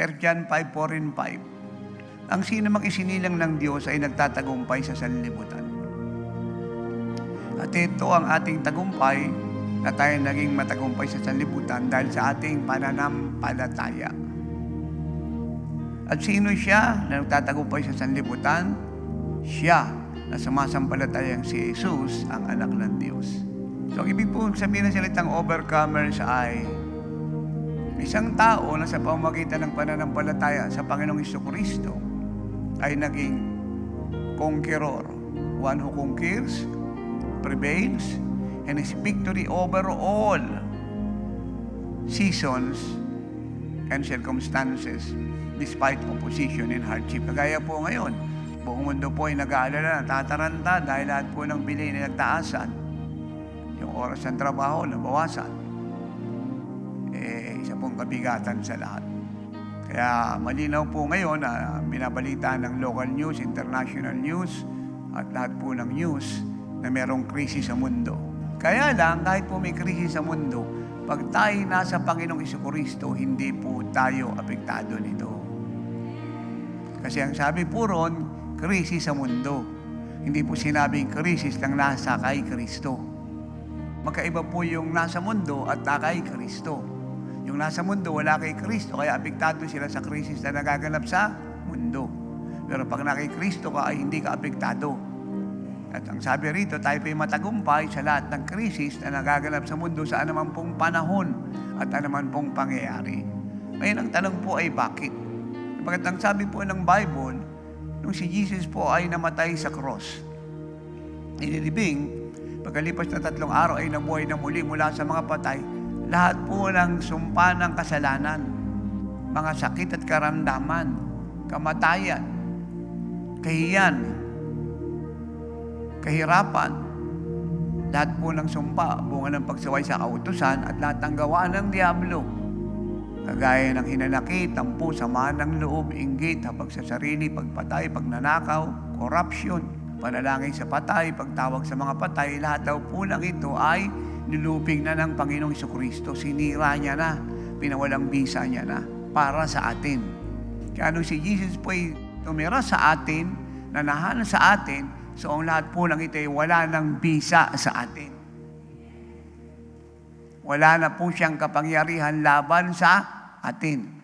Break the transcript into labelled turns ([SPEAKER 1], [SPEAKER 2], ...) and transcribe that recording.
[SPEAKER 1] 1 John 5, 4 and 5. Ang sino mang isinilang ng Diyos ay nagtatagumpay sa sanlibutan. At ito ang ating tagumpay na tayo naging matagumpay sa sanlibutan dahil sa ating pananampalataya. At sino siya na nagtatagumpay sa sanlibutan? Siya na sumasampalatayang si Jesus, ang anak ng Diyos. So, ang ibig po sabihin ng salitang overcomers ay isang tao na sa pamamagitan ng pananampalataya sa Panginoong Jesucristo ay naging conqueror. One who conquers, prevails, and is victory over all seasons and circumstances despite opposition and hardship. Kagaya po ngayon, buong mundo po ay nag-aalala, tataranta dahil lahat po ng bilihin ay nagtaasan. Yung oras ng trabaho, nabawasan. Isa pong kabigatan sa lahat. Kaya malinaw po ngayon na binabalitaan ng local news, international news, at lahat po ng news na merong krisis sa mundo. Kaya lang, kahit po may krisis sa mundo, pag tayo nasa Panginoong Jesucristo, hindi po tayo apektado nito. Kasi ang sabi po ron, krisis sa mundo. Hindi po sinabing krisis lang nasa kay Kristo. Magkaiba po yung nasa mundo at kay Kristo. Yung nasa mundo, wala kay Kristo, kaya apektado sila sa krisis na nagaganap sa mundo. Pero pag na kay Kristo ka, ay hindi ka apektado. At ang sabi rito, tayo po'y matagumpay sa lahat ng krisis na nagaganap sa mundo sa anuman pong panahon at anuman pong pangyayari. Ngayon, ang tanong po ay bakit? Bakit ang sabi po ng Bible, nung si Jesus po ay namatay sa cross, inilibing, pagkalipas na 3 araw ay nabuhay na muli mula sa mga patay, lahat po ng sumpa ng kasalanan, mga sakit at karamdaman, kamatayan, kahiyan, kahirapan, lahat po ng sumpa, bunga ng pagsaway sa kautusan at lahat ng gawa ng Diablo, kagaya ng hinanakit, tampo, samahan ng loob, inggit, habag sa sarili, pagpatay, pagnanakaw, corruption, panalangin sa patay, pagtawag sa mga patay, lahat daw po ng ito ay nilupig na ng Panginoong Jesucristo. Sinira niya na, pinawalang bisa niya na para sa atin. Kaya nung si Jesus po ay tumira sa atin, nanahan sa atin, so ang lahat po ng ito ay wala ng bisa sa atin. Wala na po siyang kapangyarihan laban sa atin.